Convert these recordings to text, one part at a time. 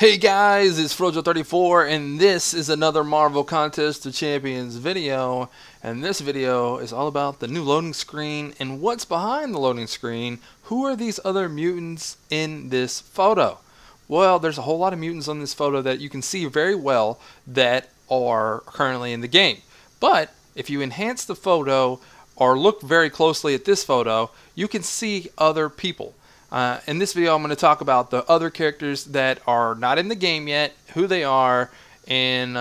Hey guys, it's Frojo34 and this is another Marvel Contest of Champions video, and this video is all about the new loading screen and what's behind the loading screen. Who are these other mutants in this photo? Well, there's a whole lot of mutants on this photo that you can see very well that are currently in the game. But if you enhance the photo or look very closely at this photo, you can see other people. In this video, I'm going to talk about the other characters that are not in the game yet, who they are, and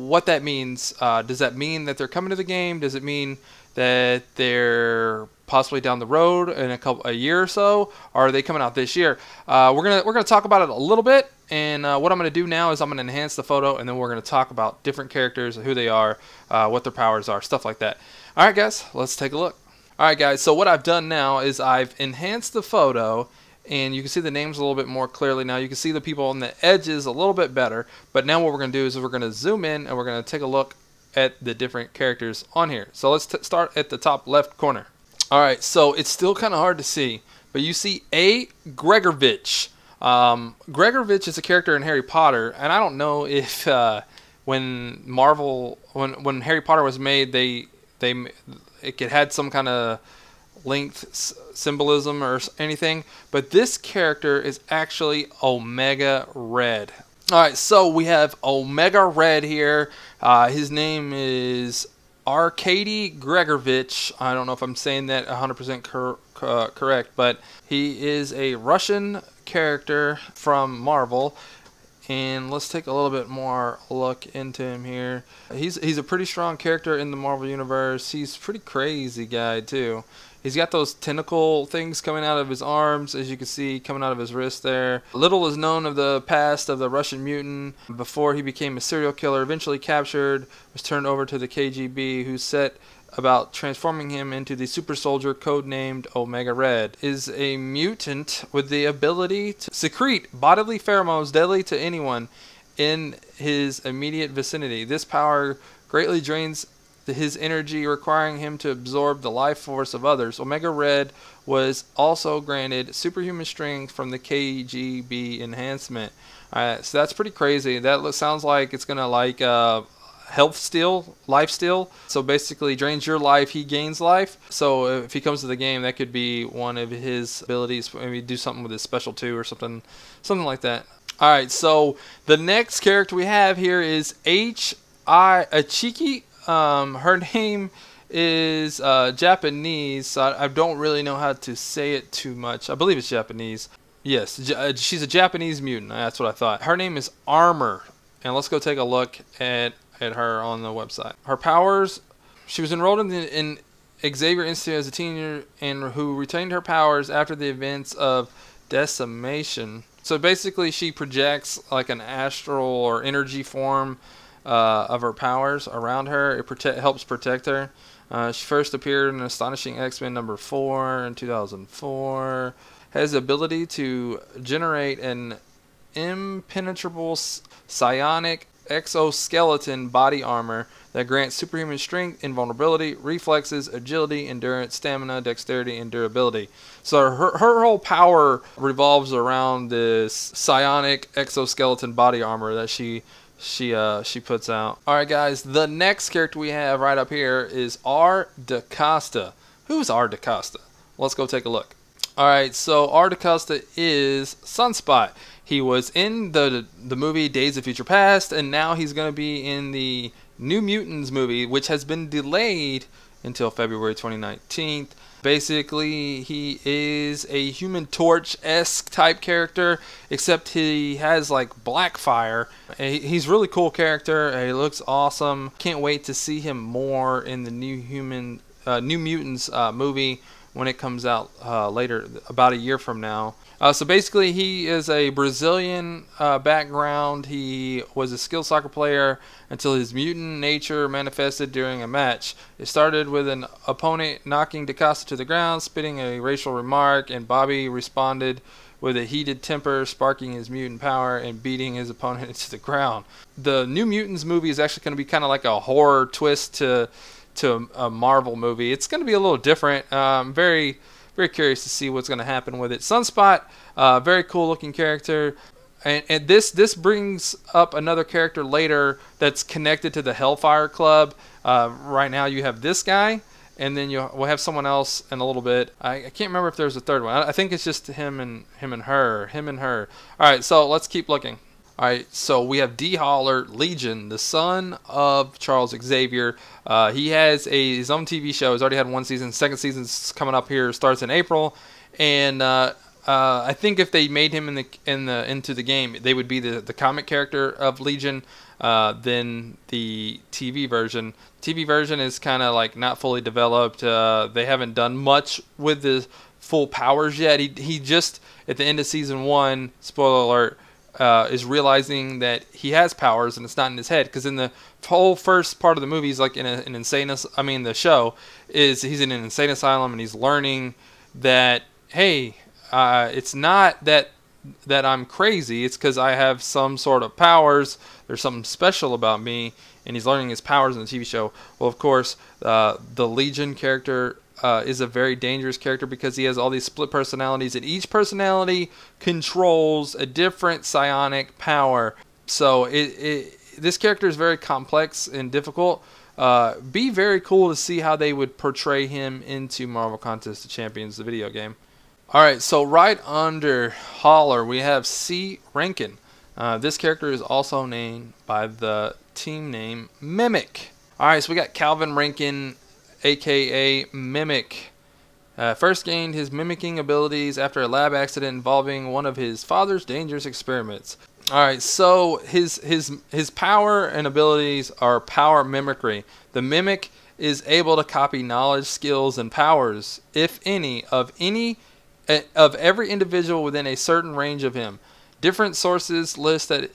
what that means. Does that mean that they're coming to the game? Does it mean that they're possibly down the road in a year or so? Or are they coming out this year? We're gonna talk about it a little bit, and what I'm going to do now is I'm going to enhance the photo, and then we're going to talk about different characters, who they are, what their powers are, stuff like that. All right, guys, let's take a look. Alright guys, so what I've done now is I've enhanced the photo, and you can see the names a little bit more clearly now. You can see the people on the edges a little bit better, but now what we're going to do is we're going to zoom in and we're going to take a look at the different characters on here. So let's start at the top left corner. Alright, so it's still kind of hard to see, but you see A. Gregorovich. Gregorovich is a character in Harry Potter, and I don't know if when Harry Potter was made, it had some kind of length symbolism or anything, but this character is actually Omega Red. Alright, so we have Omega Red here. His name is Arkady Gregorovich. I don't know if I'm saying that 100% correct, but he is a Russian character from Marvel. And let's take a little bit more look into him here. He's a pretty strong character in the Marvel Universe. He's a pretty crazy guy too. He's got those tentacle things coming out of his arms, as you can see, coming out of his wrist there. Little is known of the past of the Russian mutant. Before he became a serial killer, eventually captured, was turned over to the KGB, who set about transforming him into the super soldier codenamed Omega Red. Is a mutant with the ability to secrete bodily pheromones deadly to anyone in his immediate vicinity. This power greatly drains his energy, requiring him to absorb the life force of others. Omega Red was also granted superhuman strength from the KGB enhancement. So that's pretty crazy. That sounds like it's gonna health steal, life steal. So basically drains your life, he gains life. So if he comes to the game, that could be one of his abilities. Maybe do something with his special 2 or something like that. Alright, so the next character we have here is Achiki. Her name is Japanese, so I don't really know how to say it too much. I believe it's Japanese. Yes, she's a Japanese mutant. That's what I thought. Her name is Armor, and let's go take a look at her on the website. Her powers: she was enrolled in Xavier Institute as a teenager and who retained her powers after the events of decimation. So basically she projects like an astral or energy form of her powers around her. It helps protect her. She first appeared in Astonishing X-Men #4 in 2004. Has the ability to generate an impenetrable psionic exoskeleton body armor that grants superhuman strength, invulnerability, reflexes, agility, endurance, stamina, dexterity, and durability. So her whole power revolves around this psionic exoskeleton body armor that she puts out. Alright guys, the next character we have right up here is R. Decosta. Who's R. Decosta? Let's go take a look. Alright, so R. Decosta is Sunspot. He was in the movie Days of Future Past, and now he's going to be in the New Mutants movie, which has been delayed until February 2019. Basically, he is a Human Torch-esque type character, except he has like black fire. He's a really cool character. He looks awesome. Can't wait to see him more in the New Mutants movie when it comes out later, about a year from now. So basically, he is a Brazilian background. He was a skilled soccer player until his mutant nature manifested during a match. It started with an opponent knocking Decosta to the ground, spitting a racial remark, and Bobby responded with a heated temper, sparking his mutant power and beating his opponent into the ground. The New Mutants movie is actually going to be kind of like a horror twist to a Marvel movie. It's going to be a little different. Very curious to see what's going to happen with it. Sunspot, very cool looking character. And this brings up another character later that's connected to the Hellfire Club. Right now you have this guy, and then we'll have someone else in a little bit. I can't remember if there's a third one. I think it's just him and her. All right, so let's keep looking. All right, so we have D. Holler, Legion, the son of Charles Xavier. He has his own TV show. He's already had one season. Second season's coming up here. Starts in April, and I think if they made him into the game, they would be the comic character of Legion. Then the TV version. TV version is kind of like not fully developed. They haven't done much with the full powers yet. He just at the end of season 1, spoiler alert, is realizing that he has powers and it's not in his head, because in the whole first part of the movie, he's like in an insane. I mean, the show is he's in an insane asylum and he's learning that, hey, it's not that I'm crazy. It's because I have some sort of powers. There's something special about me, and he's learning his powers in the TV show. Well, of course, the Legion character is a very dangerous character because he has all these split personalities, and each personality controls a different psionic power. So this character is very complex and difficult. Be very cool to see how they would portray him into Marvel Contest of Champions, the video game. Alright, so right under Holler, we have C. Rankin. This character is also named by the team name Mimic. Alright, so we got Calvin Rankin, aka Mimic. First gained his mimicking abilities after a lab accident involving one of his father's dangerous experiments. Alright, so his power and abilities are power mimicry. The Mimic is able to copy knowledge, skills, and powers, if any, of every individual within a certain range of him. Different sources list that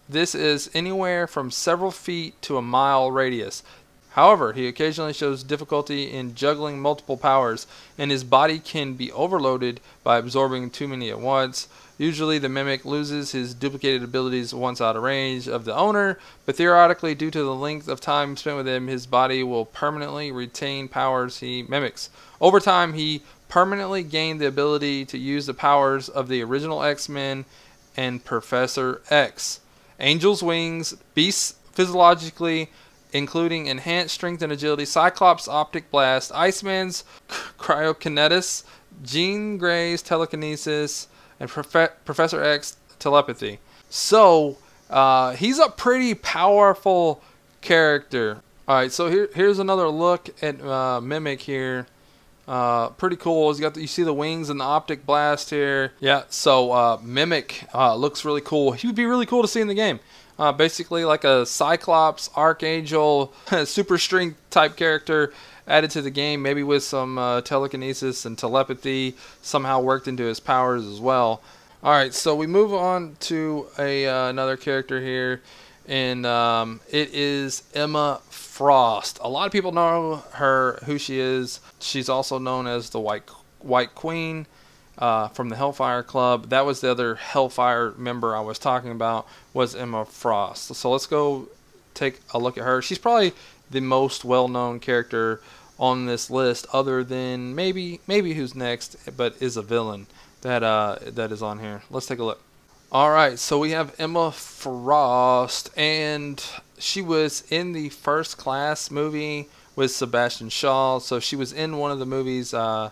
this is anywhere from several feet to a mile radius. However, he occasionally shows difficulty in juggling multiple powers, and his body can be overloaded by absorbing too many at once. Usually the Mimic loses his duplicated abilities once out of range of the owner, but theoretically, due to the length of time spent with him, his body will permanently retain powers he mimics. Over time, he permanently gained the ability to use the powers of the original X-Men and Professor X. Angel's wings, Beast's physiologically, including enhanced strength and agility, Cyclops' optic blast, Iceman's cryokinesis, Jean Grey's telekinesis, and Professor X telepathy. So he's a pretty powerful character. Alright, so here's another look at Mimic here. Pretty cool. You see the wings and the optic blast here. Yeah, so Mimic looks really cool. He would be really cool to see in the game. Basically like a Cyclops, Archangel, super strength type character added to the game, maybe with some telekinesis and telepathy somehow worked into his powers as well. Alright, so we move on to another character here, and it is Emma Frost. A lot of people know who she is. She's also known as the White Queen from the Hellfire Club. That was the other Hellfire member I was talking about, was Emma Frost. So let's go take a look at her. She's probably the most well-known character on this list, other than maybe who's next, but is a villain that is on here. Let's take a look. Alright, so we have Emma Frost, and she was in the First Class movie with Sebastian Shaw. So she was in one of the movies at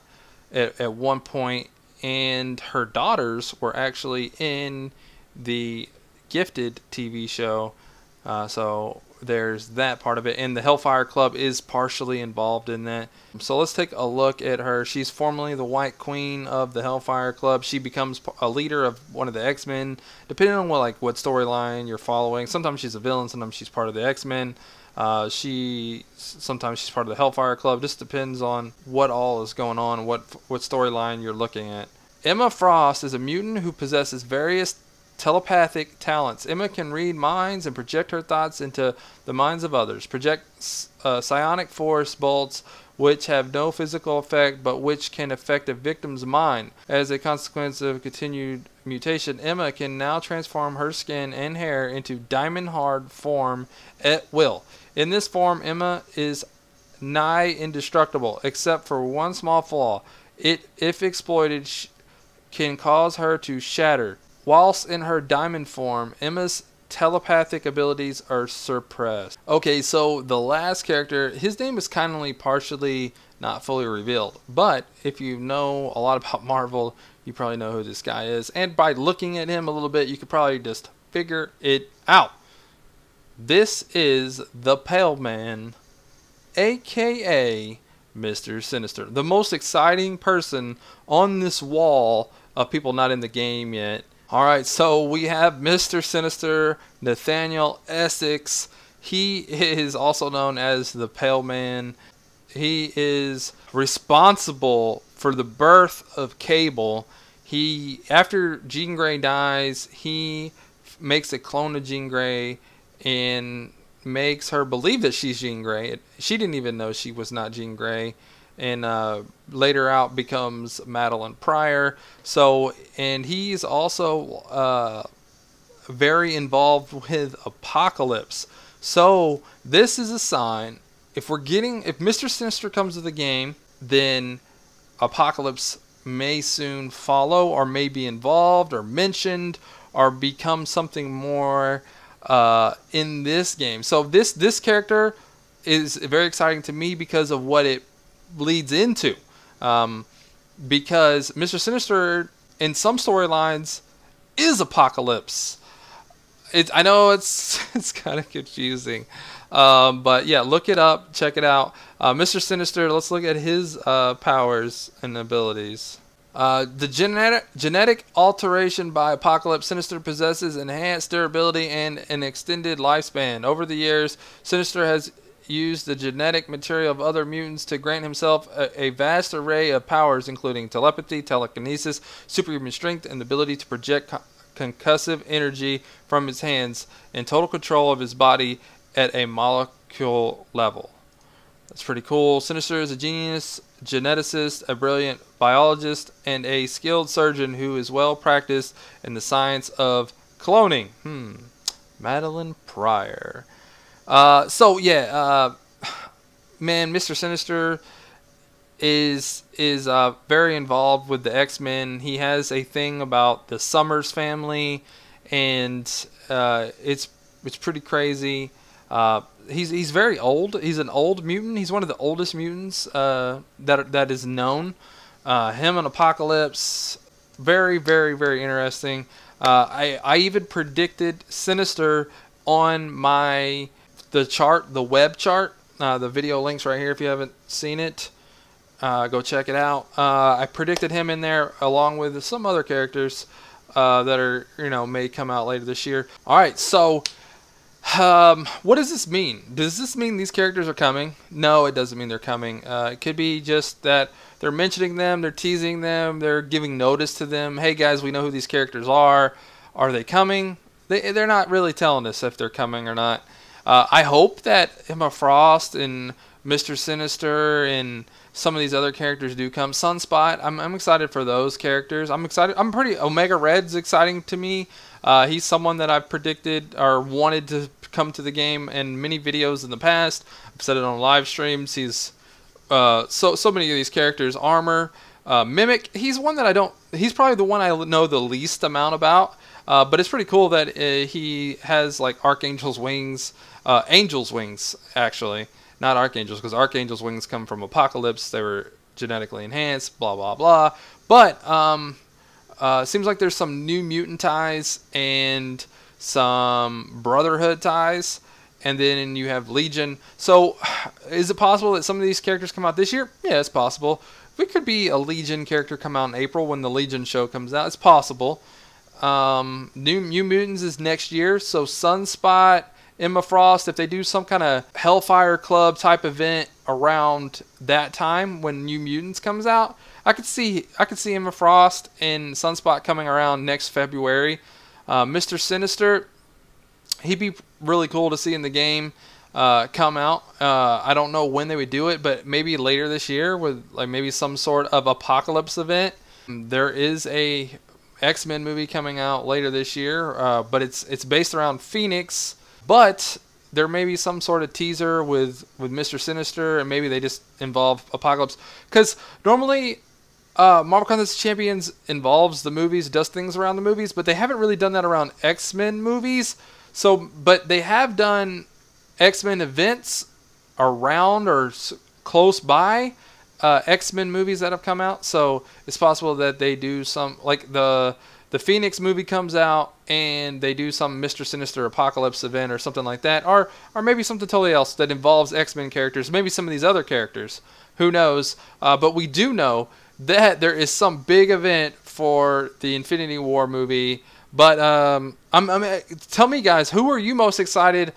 one point, and her daughters were actually in the Gifted TV show. So there's that part of it, and the Hellfire Club is partially involved in that. So let's take a look at her. She's formerly the White Queen of the Hellfire Club. She becomes a leader of one of the X-Men, depending on what storyline you're following. Sometimes she's a villain, sometimes she's part of the X-Men. Sometimes she's part of the Hellfire Club. Just depends on what all is going on, what storyline you're looking at. Emma Frost is a mutant who possesses various telepathic talents. Emma can read minds and project her thoughts into the minds of others. Project psionic force bolts which have no physical effect but which can affect a victim's mind. As a consequence of continued mutation, Emma can now transform her skin and hair into diamond-hard form at will. In this form, Emma is nigh indestructible, except for one small flaw. It, if exploited, can cause her to shatter. whilst in her diamond form, Emma's telepathic abilities are suppressed. Okay, so the last character, his name is kindly partially not fully revealed, but if you know a lot about Marvel, you probably know who this guy is, and by looking at him a little bit, you could probably just figure it out. This is the Pale Man, aka Mr. Sinister, the most exciting person on this wall of people not in the game yet. Alright, so we have Mr. Sinister, Nathaniel Essex. He is also known as the Pale Man. He is responsible for the birth of Cable. After Jean Grey dies, he makes a clone of Jean Grey and makes her believe that she's Jean Grey. She didn't even know she was not Jean Grey, and later out becomes Madeline Pryor. So, and he's also very involved with Apocalypse. So this is a sign. If Mr. Sinister comes to the game, then Apocalypse may soon follow, or may be involved, or mentioned, or become something more in this game. So this character is very exciting to me because of what it leads into. Because Mr. Sinister, in some storylines, is Apocalypse. I know it's kind of confusing. But yeah, look it up, check it out. Mr. Sinister, let's look at his powers and abilities. The genetic alteration by Apocalypse, Sinister possesses enhanced durability and an extended lifespan. Over the years, Sinister has used the genetic material of other mutants to grant himself a vast array of powers, including telepathy, telekinesis, superhuman strength, and the ability to project concussive energy from his hands, and total control of his body at a molecule level. That's pretty cool. Sinister is a genius geneticist, a brilliant biologist, and a skilled surgeon who is well practiced in the science of cloning. Madeline Pryor. So yeah, man, Mr. Sinister is very involved with the X-Men. He has a thing about the Summers family, and it's pretty crazy. He's very old. He's an old mutant. He's one of the oldest mutants that is known. Him and Apocalypse, very, very, very interesting. I even predicted Sinister on the web chart. The video links right here if you haven't seen it. Go check it out. I predicted him in there along with some other characters that are, may come out later this year. All right, so what does this mean? Does this mean these characters are coming? No, it doesn't mean they're coming. It could be just that they're mentioning them, they're teasing them, they're giving notice to them. Hey guys, we know who these characters are. Are they coming? They're not really telling us if they're coming or not. I hope that Emma Frost and Mr. Sinister and some of these other characters do come. Sunspot, I'm excited for those characters. I'm excited. Omega Red's exciting to me. He's someone that I've predicted or wanted to come to the game in many videos in the past. I've said it on live streams. He's so many of these characters. Armor, Mimic. He's one that he's probably the one I know the least amount about. But it's pretty cool that he has like Archangel's wings, Angel's wings actually, not Archangel's, because Archangel's wings come from Apocalypse. They were genetically enhanced, blah blah blah. But seems like there's some New Mutant ties and some Brotherhood ties, and then you have Legion. So is it possible that some of these characters come out this year? Yeah, it's possible. It could be a Legion character come out in April when the Legion show comes out. It's possible. New Mutants is next year, so Sunspot, Emma Frost, if they do some kind of Hellfire Club type event around that time when New Mutants comes out, I could see Emma Frost and Sunspot coming around next February. Mr. Sinister, he'd be really cool to see in the game come out. I don't know when they would do it, but maybe later this year with like maybe some sort of Apocalypse event. There is a X-Men movie coming out later this year, but it's based around Phoenix, but there may be some sort of teaser with Mr. Sinister, and maybe they just involve Apocalypse, because normally Marvel Contest of Champions involves the movies, does things around the movies, but they haven't really done that around X-Men movies. So, but they have done X-Men events around or close by X-Men movies that have come out. So it's possible that they do some, like the Phoenix movie comes out and they do some Mr. Sinister Apocalypse event or something like that, or maybe something totally else that involves X-Men characters, maybe some of these other characters. Who knows? But we do know that there is some big event for the Infinity War movie. But tell me, guys, who are you most excited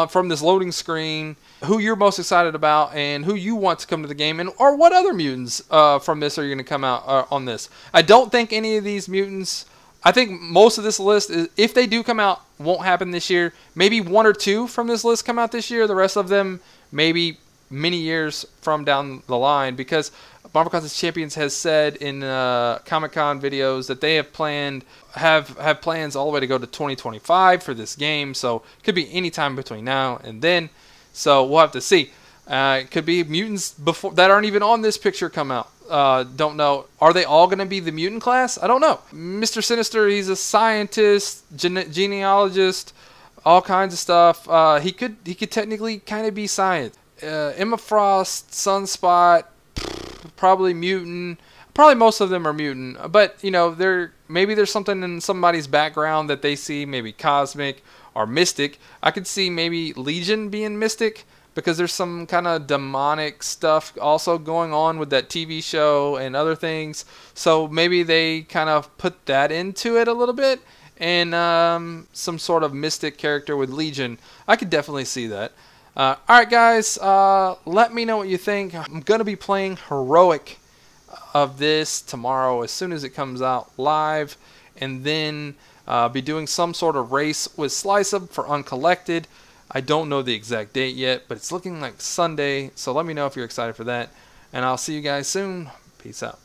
from this loading screen? Who you're most excited about, and who you want to come to the game, and or what other mutants from this are you going to come out on this? I don't think any of these mutants. I think most of this list, if they do come out, won't happen this year. Maybe 1 or 2 from this list come out this year. The rest of them maybe many years from down the line, because Marvel Contest Champions has said in Comic-Con videos that they have plans all the way to go to 2025 for this game. So it could be any time between now and then. So we'll have to see. It could be mutants before that aren't even on this picture come out. Don't know. Are they all going to be the mutant class? I don't know. Mr. Sinister, he's a scientist, genealogist, all kinds of stuff. He could technically kind of be science. Emma Frost, Sunspot, probably mutant. Probably most of them are mutant. But you know, maybe there's something in somebody's background that they see, maybe cosmic or mystic. I could see maybe Legion being mystic, because there's some kind of demonic stuff also going on with that TV show and other things. So maybe they kind of put that into it a little bit, and some sort of mystic character with Legion. I could definitely see that. Alright guys, let me know what you think. I'm going to be playing Heroic of this tomorrow as soon as it comes out live, and then be doing some sort of race with Slice Up for Uncollected. I don't know the exact date yet, but it's looking like Sunday, so let me know if you're excited for that, and I'll see you guys soon. Peace out.